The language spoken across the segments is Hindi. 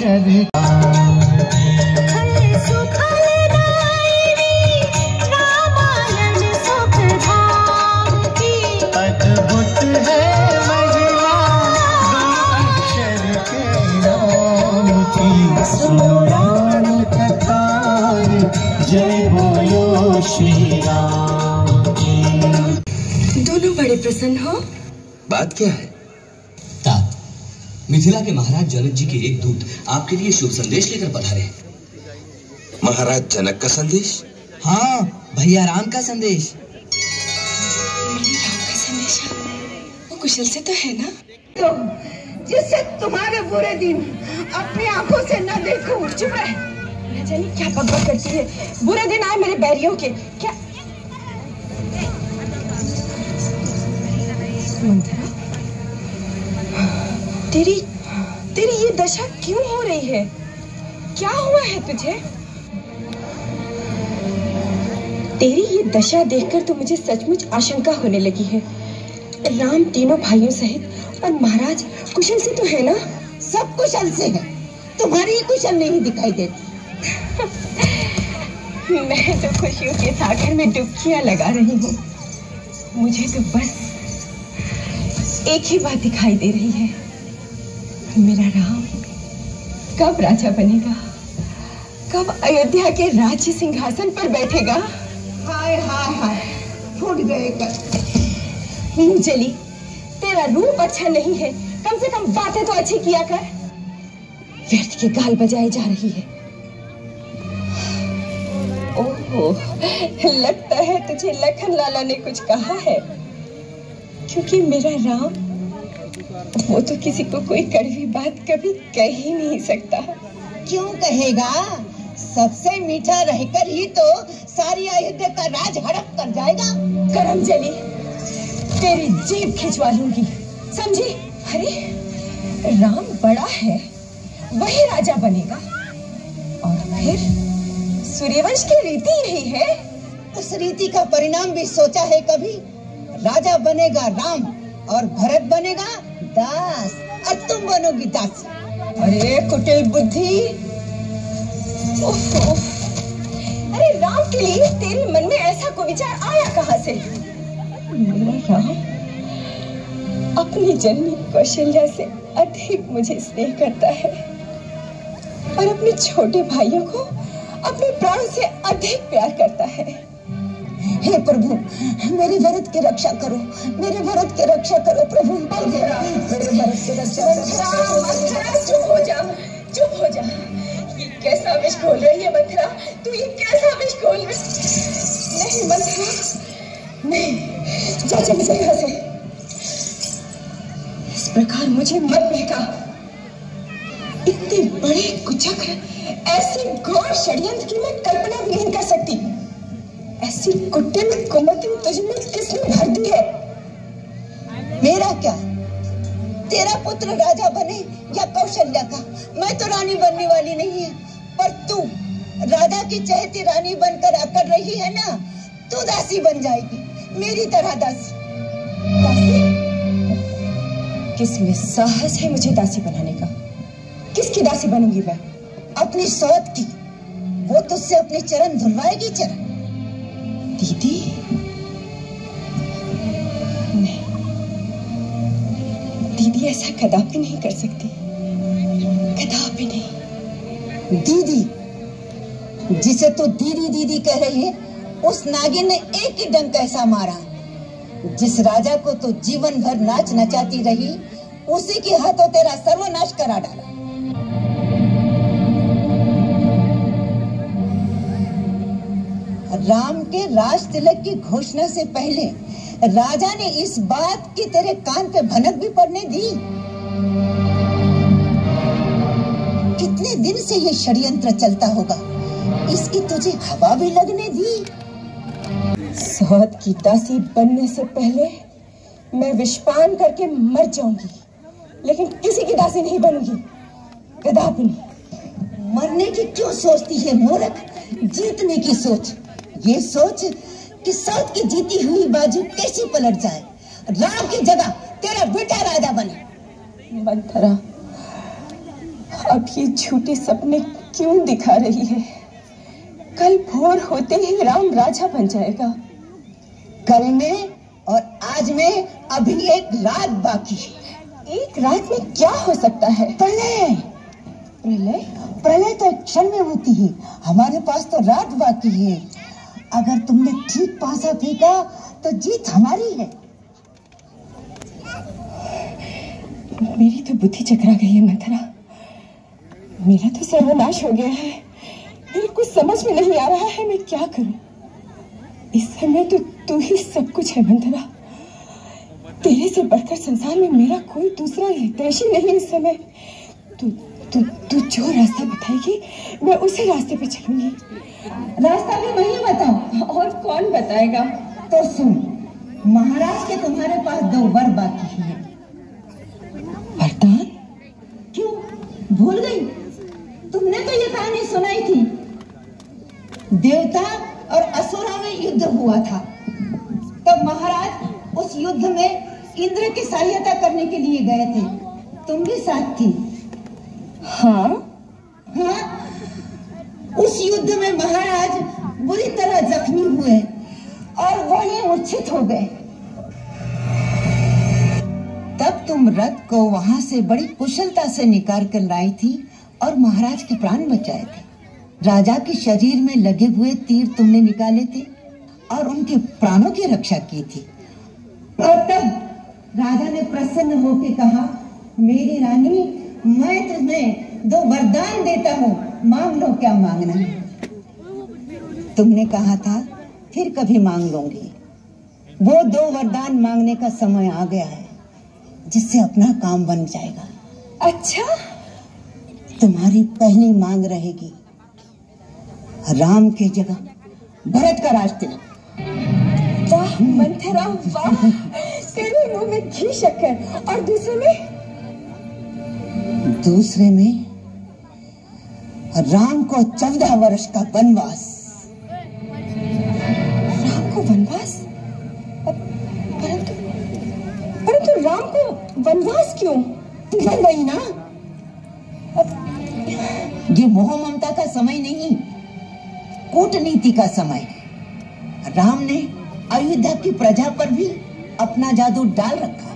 अक्षर अद्भुत है महिमा दो अक्षर के नाम की। सुनो राम कथा जय बोलो श्री राम की। दोनों बड़े प्रसन्न हो। बात क्या है? तात, मिथिला के महाराज जनक जी के एक दूत आपके लिए शुभ संदेश लेकर पधारे। महाराज जनक का संदेश? हाँ, भैया राम का संदेश। राम का संदेश? वो कुशल से तो है ना? तो जिससे तुम्हारे बुरे दिन अपनी आंखों से न देखूं। चुप रह। न जाने क्या बकबक करती है। बुरे दिन आए मेरे बैरियों के। क्या मंथरा, तेरी ये दशा क्यों हो रही है? क्या हुआ है तुझे? तेरी ये दशा देखकर तो मुझे सचमुच आशंका होने लगी है। राम तीनों भाइयों सहित और महाराज कुशल से तो है ना? सब कुशल से है, तुम्हारी कुशल नहीं दिखाई देती। मैं तो खुशियों के सागर में डुबकियां लगा रही हूँ। मुझे तो बस एक ही बात दिखाई दे रही है, मेरा राम कब राजा बनेगा, कब अयोध्या के राज्य सिंहासन पर बैठेगा। हाय हाय हाय, फूट गए कर। जली, तेरा रूप अच्छा नहीं है, कम से कम बातें तो अच्छी किया कर। व्यर्थ के गाल बजाई जा रही है। ओहो, लगता है तुझे लखन लाला ने कुछ कहा है, क्योंकि मेरा राम वो तो किसी को कोई कड़वी बात कभी कह ही नहीं सकता। क्यों कहेगा? सबसे मीठा रहकर ही तो सारी अयोध्या का राज हड़प कर जाएगा। करम जली, तेरी जीभ खिंचवा लूंगी, समझी? अरे राम बड़ा है, वही राजा बनेगा। और फिर सूर्यवंश की रीति यही है। उस रीति का परिणाम भी सोचा है कभी? राजा बनेगा राम और भरत बनेगा दास, और तुम बनोगी दास। अरे कुटिल बुद्धि। अरे राम के लिए तेरे मन में ऐसा कोई विचार आया कहाँ से? मेरा राम अपनी जननी कौशल्या से अधिक मुझे स्नेह करता है और अपने छोटे भाइयों को अपने प्राण से अधिक प्यार करता है। हे प्रभु, मेरे भरत की रक्षा करो, मेरे भरत की रक्षा करो प्रभु। मेरे भरत की रक्षा करो। चुप हो जा, चुप हो जा। ये कैसा विष खोल रही है मंथरा? तू ये कैसा विष खोल रही? नहीं मंथरा, नहीं, जा चल यहाँ से। इस प्रकार मुझे मत बहका। इतने बड़े कुचक्र, ऐसे घोर षड्यंत्र की मैं कल्पना भी नहीं कर सकती। ऐसी कुटिल कुमति तुझमें किसने भर दी है? मेरा क्या? तेरा पुत्र राजा बने या कौशल्या का, मैं तो रानी बनने वाली नहीं है। पर तू राजा की चहेती रानी बनकर अकड़ रही है ना, तू दासी बन जाएगी, मेरी तरह दासी। दासी? किसमें साहस है मुझे दासी बनाने का? किसकी दासी बनूंगी मैं? अपनी सौत की। वो तुझसे अपने चरण धुलवाएगी। चरण? दीदी? नहीं, दीदी ऐसा कदापि नहीं कर सकती, कदापि नहीं। दीदी? जिसे तू दीदी दीदी कह रही है, उस नागिन ने एक ही डंक ऐसा मारा। जिस राजा को तू जीवन भर नाच नचाती रही, उसी के हाथों तेरा सर्वनाश करा डाला। राम के राज तिलक की घोषणा से पहले राजा ने इस बात की तेरे कान पे भनक भी पड़ने दी। कितने दिन से ये षड्यंत्र चलता होगा, इसकी तुझे हवा भी लगने दी। सौत की दासी बनने से पहले मैं विषपान करके मर जाऊंगी, लेकिन किसी की दासी नहीं बनूंगी, कदापि नहीं। मरने की क्यों सोचती है मूर्ख? जीतने की सोच। ये सोच कि सौत की जीती हुई बाजू कैसी पलट जाए, राम की जगह तेरा बेटा राजा बने। मंथरा, अब ये झूठे सपने क्यों दिखा रही है? कल भोर होते ही राम राजा बन जाएगा। कल में और आज में अभी एक रात बाकी है। एक रात में क्या हो सकता है? प्रलय। प्रलय प्रलय तो एक क्षण में होती है, हमारे पास तो रात बाकी है। अगर तुमने ठीक पासा फेंका तो जीत हमारी है। मेरी तो बुद्धि चकरा गई है मंथरा, मेरा तो सर्वनाश हो गया है। मेरे कुछ समझ में नहीं आ रहा है मैं क्या करूं। इस समय तो तू ही सब कुछ है मंथरा, तेरे से बढ़कर संसार में मेरा कोई दूसरा हितैषी नहीं इस समय। तू तू तू जो रास्ता बताएगी मैं उसी रास्ते पे चलूंगी। रास्ता भी वही बताओ। और कौन बताएगा? तो सुन, महाराज के तुम्हारे पास 2 वर बाकी है। वरदान? क्यों भूल गई? तुमने तो ये कहानी सुनाई थी। देवता और असुरा में युद्ध हुआ था, तब महाराज उस युद्ध में इंद्र की सहायता करने के लिए गए थे। तुम भी साथ थी। हाँ हाँ, उस युद्ध में महाराज बुरी तरह जख्मी हुए और वहीं मूर्छित हो गए। तब तुम रथ को वहां से बड़ी कुशलता से निकाल कर लाई थी और महाराज के प्राण बचाए थे। राजा के शरीर में लगे हुए तीर तुमने निकाले थे और उनके प्राणों की रक्षा की थी। और तब राजा ने प्रसन्न होकर कहा, मेरी रानी, मैं तुम्हें 2 वरदान देता हूँ, मांग लो क्या मांगना है। तुमने कहा था फिर कभी मांग लूंगी। वो 2 वरदान मांगने का समय आ गया है, जिससे अपना काम बन जाएगा। अच्छा, तुम्हारी पहली मांग रहेगी राम के जगह भरत का राज तिलक। वाह मंथरा वाह, तेरे मुंह में घी शक्कर। और दूसरे में राम को 14 वर्ष का वनवास। राम को वनवास? परंतु राम को वनवास क्यों? बन गई ना। ये मोह ममता का समय नहीं, कूटनीति का समय। राम ने अयोध्या की प्रजा पर भी अपना जादू डाल रखा।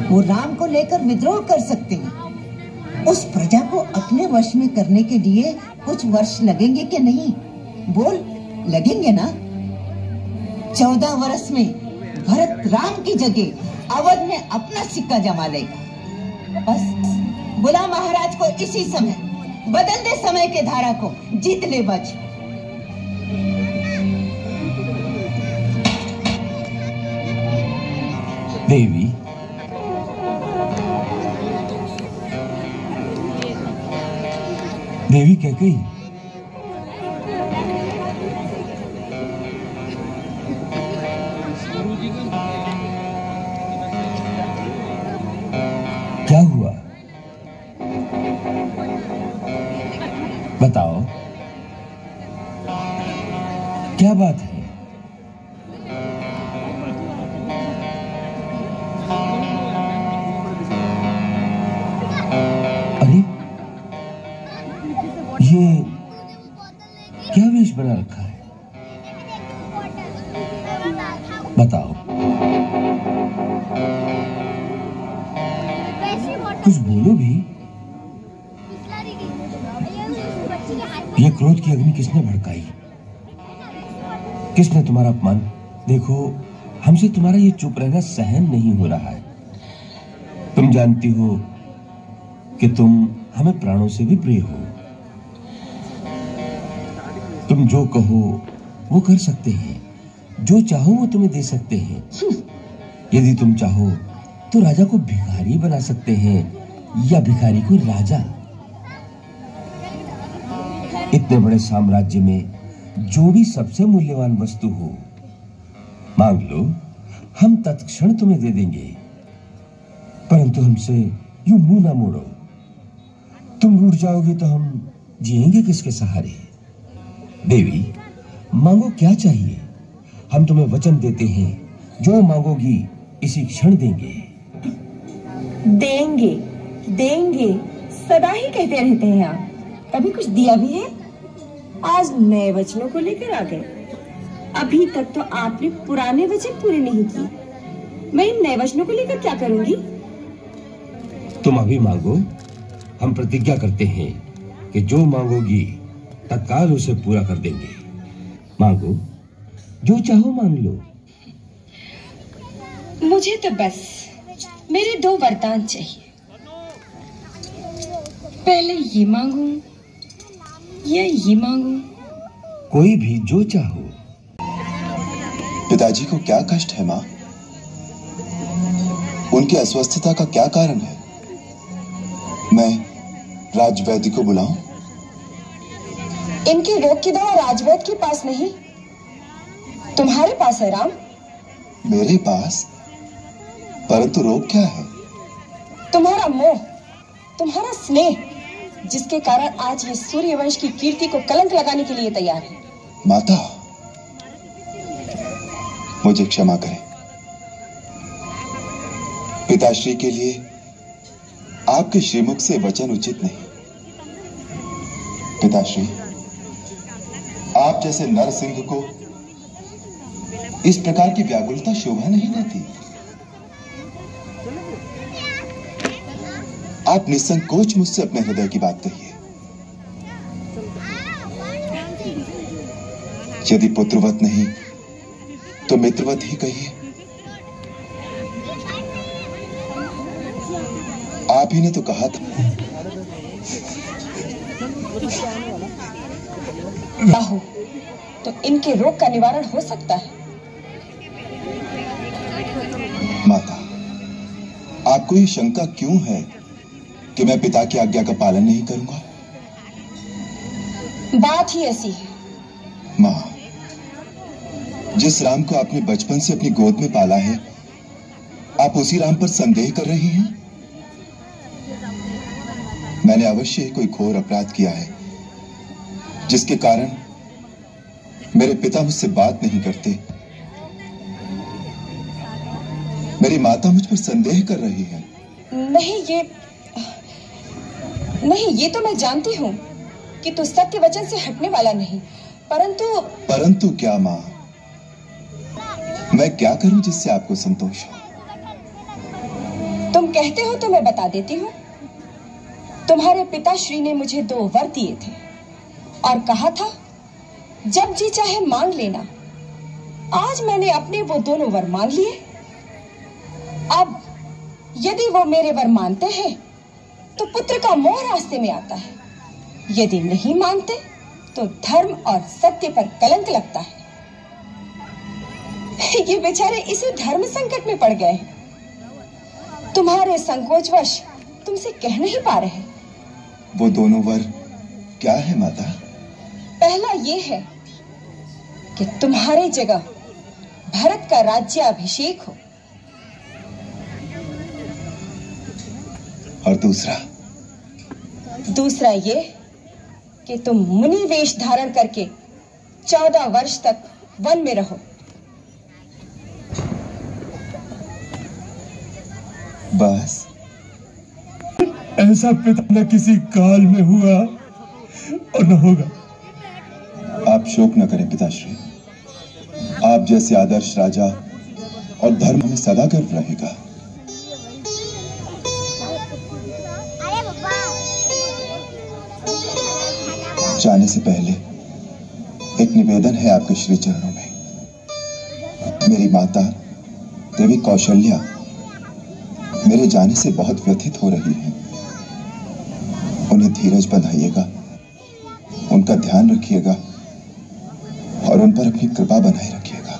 वो राम को लेकर विद्रोह कर सकते हैं। उस प्रजा को अपने वश में करने के लिए कुछ वर्ष लगेंगे कि नहीं? बोल, लगेंगे ना? 14 वर्ष में भरत राम की जगह अवध में अपना सिक्का जमा लेगा। बस बुला महाराज को इसी समय, बदल दे समय के धारा को, जीत ले बच। देवी, देवी कैकेयी, क्या हुआ? बताओ, क्या बात है? अरे, ये क्या वेश बना रखा है? बताओ, कुछ बोलो भी। ये क्रोध की अग्नि किसने भड़काई? किसने तुम्हारा अपमान? देखो, हमसे तुम्हारा ये चुप रहना सहन नहीं हो रहा है। तुम जानती हो कि तुम हमें प्राणों से भी प्रिय हो। तुम जो कहो वो कर सकते हैं, जो चाहो वो तुम्हें दे सकते हैं। यदि तुम चाहो तो राजा को भिखारी बना सकते हैं या भिखारी को राजा। इतने बड़े साम्राज्य में जो भी सबसे मूल्यवान वस्तु हो, मांग लो, हम तत्क्षण तुम्हें दे देंगे। परंतु हमसे यूं मुंह ना मोड़ो। तुम रूठ जाओगे तो हम जिएंगे किसके सहारे? देवी, मांगो, क्या चाहिए? हम तुम्हें वचन देते हैं, जो मांगोगी इसी क्षण देंगे। देंगे, देंगे, सदा ही कहते रहते हैं आप, कभी कुछ दिया भी है? आज नए वचनों को लेकर आ गए। अभी तक तो आपने पुराने वचन पूरे नहीं किए। मैं इन नए वचनों को लेकर क्या करूंगी? तुम अभी मांगो, हम प्रतिज्ञा करते हैं कि जो मांगोगी तत्काल उसे पूरा कर देंगे। मांगो, जो चाहो मांग लो। मुझे तो बस मेरे 2 वरदान चाहिए। पहले ये मांगू या ये मांगू? कोई भी जो चाहो। पिताजी को क्या कष्ट है माँ? उनकी अस्वस्थता का क्या कारण है? मैं राजवैद्य को बुलाऊं? इनके रोग की दवा राजवैद्य के पास नहीं, तुम्हारे पास है राम। मेरे पास? परंतु रोग क्या है? तुम्हारा मोह, तुम्हारा स्नेह, जिसके कारण आज ये सूर्यवंश की कीर्ति को कलंक लगाने के लिए तैयार है। माता, मुझे क्षमा करें। पिताश्री के लिए आपके श्रीमुख से वचन उचित नहीं। पिताश्री, आप जैसे नरसिंह को इस प्रकार की व्याकुलता शोभा नहीं देती। आप निसंकोच मुझसे अपने हृदय की बात कहिए। यदि पुत्रवत नहीं तो मित्रवत ही कहिए। आप ही ने तो कहा था। हो तो इनके रोग का निवारण हो सकता है। माता, आपको ये शंका क्यों है कि मैं पिता की आज्ञा का पालन नहीं करूंगा? बात ही ऐसी है। मां, जिस राम को आपने बचपन से अपनी गोद में पाला है, आप उसी राम पर संदेह कर रही हैं? मैंने अवश्य ही कोई घोर अपराध किया है, जिसके कारण मेरे पिता मुझसे बात नहीं करते। मेरी माता मुझ पर संदेह कर रही है। नहीं, ये तो मैं जानती हूँ कि तू सत्य वचन से हटने वाला नहीं, परंतु क्या माँ? मैं क्या करूं जिससे आपको संतोष हो? तुम कहते हो तो मैं बता देती हूँ। तुम्हारे पिताश्री ने मुझे 2 वर दिए थे और कहा था जब जी चाहे मांग लेना। आज मैंने अपने वो दोनों वर मांग लिए। अब यदि वो मेरे वर मानते हैं तो पुत्र का मोह रास्ते में आता है, यदि नहीं मानते तो धर्म और सत्य पर कलंक लगता है। ये बेचारे इसी धर्म संकट में पड़ गए हैं। तुम्हारे संकोचवश तुमसे कह नहीं पा रहे। वो दोनों वर क्या है माता? पहला ये है कि तुम्हारी जगह भरत का राज्याभिषेक हो, और दूसरा ये कि तुम मुनि वेश धारण करके 14 वर्ष तक वन में रहो। बस? ऐसा पिता न किसी काल में हुआ और न होगा। आप शोक न करें पिताश्री। आप जैसे आदर्श राजा और धर्म में सदा गर्व रहेगा। जाने से पहले एक निवेदन है आपके श्री चरणों में। मेरी माता देवी कौशल्या मेरे जाने से बहुत व्यथित हो रही हैं। उन्हें धीरज बंधाइएगा, उनका ध्यान रखिएगा और उन पर अपनी कृपा बनाए रखिएगा।